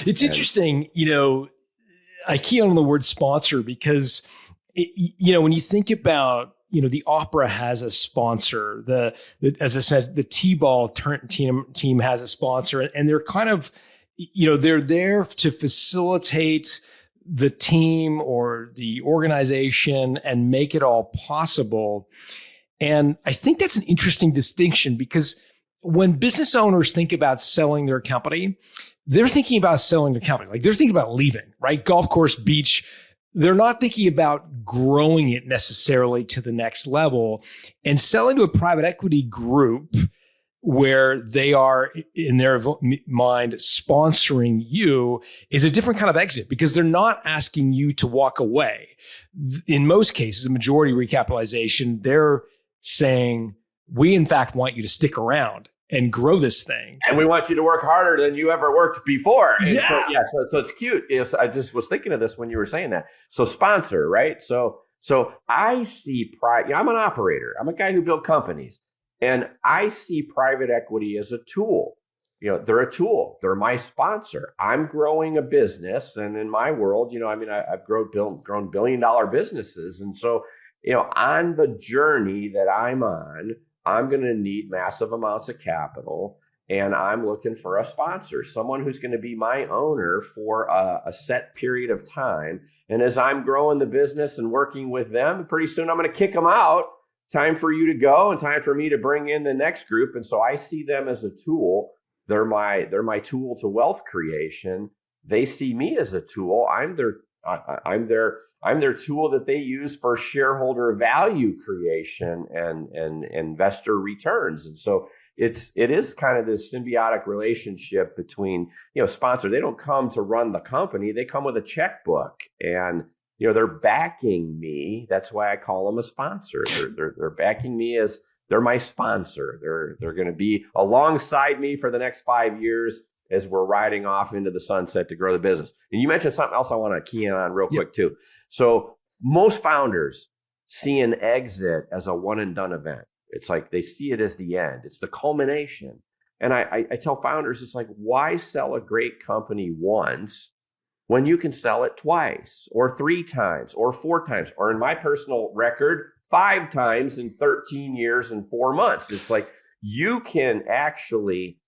It's And interesting, I key on the word sponsor because, when you think about, the opera has a sponsor, as I said, the T-ball team has a sponsor, and they're kind of, they're there to facilitate the team or the organization and make it all possible. And I think that's an interesting distinction because when business owners think about selling their company, they're thinking about selling their company. Like they're thinking about leaving, right? Golf course, beach. They're not thinking about growing it necessarily to the next level. And selling to a private equity group where they are, in their mind, sponsoring you is a different kind of exit because they're not asking you to walk away. In most cases, a majority recapitalization, they're saying, we in fact want you to stick around and grow this thing. And we want you to work harder than you ever worked before. And Yeah. so it's cute. I just was thinking of this when you were saying that. So sponsor, right? So I see I'm an operator. I'm a guy who built companies. And I see private equity as a tool. They're a tool. They're my sponsor. I'm growing a business. And in my world, I've grown billion-dollar businesses. And so, on the journey that I'm on, I'm going to need massive amounts of capital, and I'm looking for a sponsor, someone who's going to be my owner for a set period of time. And as I'm growing the business and working with them, pretty soon I'm going to kick them out. Time for you to go and time for me to bring in the next group. And so I see them as a tool. They're my tool to wealth creation. They see me as a tool. I'm their tool that they use for shareholder value creation and investor returns. And so it is kind of this symbiotic relationship between, sponsor. They don't come to run the company. They come with a checkbook, and they're backing me. That's why I call them a sponsor. They're backing me as they're my sponsor. They're going to be alongside me for the next 5 years as we're riding off into the sunset to grow the business. And you mentioned something else I want to key in on real quick too. So most founders see an exit as a one and done event. It's like they see it as the end. It's the culmination. And I tell founders, it's like, why sell a great company once when you can sell it twice or 3 times or 4 times, or in my personal record, 5 times in 13 years and 4 months? It's like you can actually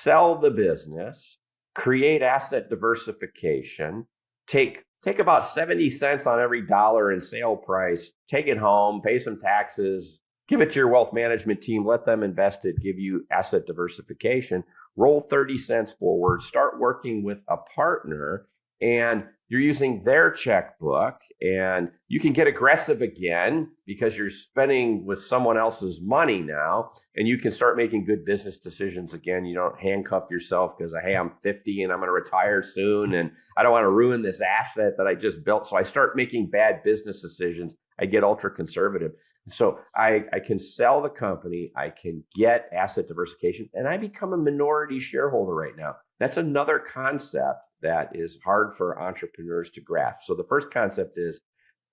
sell the business, create asset diversification, take about 70 cents on every dollar in sale price, take it home, pay some taxes, give it to your wealth management team, let them invest it, give you asset diversification, roll 30 cents forward, start working with a partner, and you're using their checkbook, and you can get aggressive again because you're spending with someone else's money now, and you can start making good business decisions again. You don't handcuff yourself because, hey, I'm 50 and I'm going to retire soon, and I don't want to ruin this asset that I just built. So I start making bad business decisions. I get ultra conservative. So I can sell the company, I can get asset diversification, and I become a minority shareholder right now. That's another concept that is hard for entrepreneurs to grasp. So the first concept is,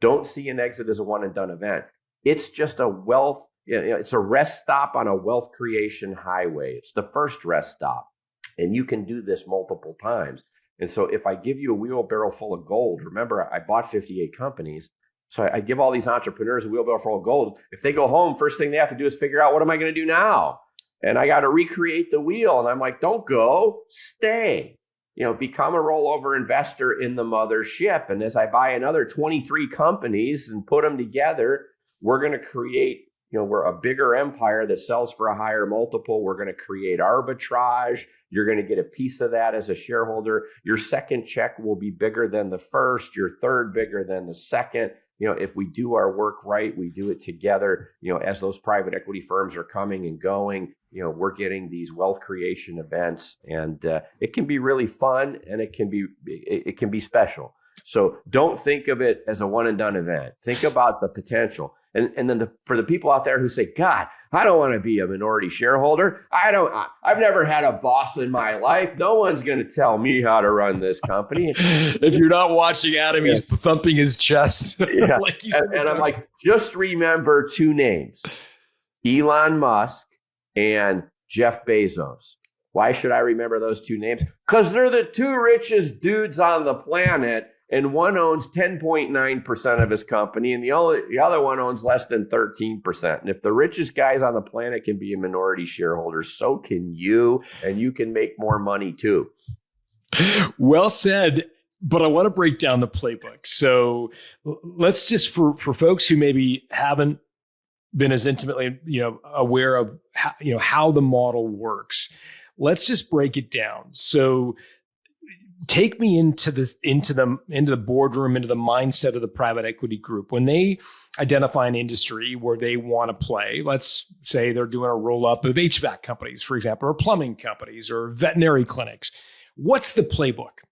don't see an exit as a one and done event. It's just it's a rest stop on a wealth creation highway. It's the first rest stop. And you can do this multiple times. And so if I give you a wheelbarrow full of gold, remember I bought 58 companies. So I give all these entrepreneurs a wheelbarrow full of gold. If they go home, first thing they have to do is figure out, what am I going to do now? And I got to recreate the wheel. And I'm like, don't go, stay. Become a rollover investor in the mothership. And as I buy another 23 companies and put them together, we're going to create, we're a bigger empire that sells for a higher multiple. We're going to create arbitrage. You're going to get a piece of that as a shareholder. Your second check will be bigger than the first, your third bigger than the second. If we do our work right, we do it together, as those private equity firms are coming and going, we're getting these wealth creation events, and it can be really fun, and it can be special. So don't think of it as a one and done event. Think about the potential. And then for the people out there who say, God, I don't want to be a minority shareholder. I've never had a boss in my life. No one's going to tell me how to run this company. If you're not watching Adam, he's thumping his chest. Yeah. And I'm like, just remember 2 names, Elon Musk and Jeff Bezos. Why should I remember those two names? Because they're the two richest dudes on the planet, and one owns 10.9% of his company, and the other one owns less than 13%. And if the richest guys on the planet can be a minority shareholder, so can you, and you can make more money too. Well said. But I want to break down the playbook. So let's just, for folks who maybe haven't been as intimately, aware of how the model works, let's just break it down. So take me into the boardroom, into the mindset of the private equity group when they identify an industry where they want to play. Let's say they're doing a roll up of HVAC companies, for example, or plumbing companies or veterinary clinics. What's the playbook?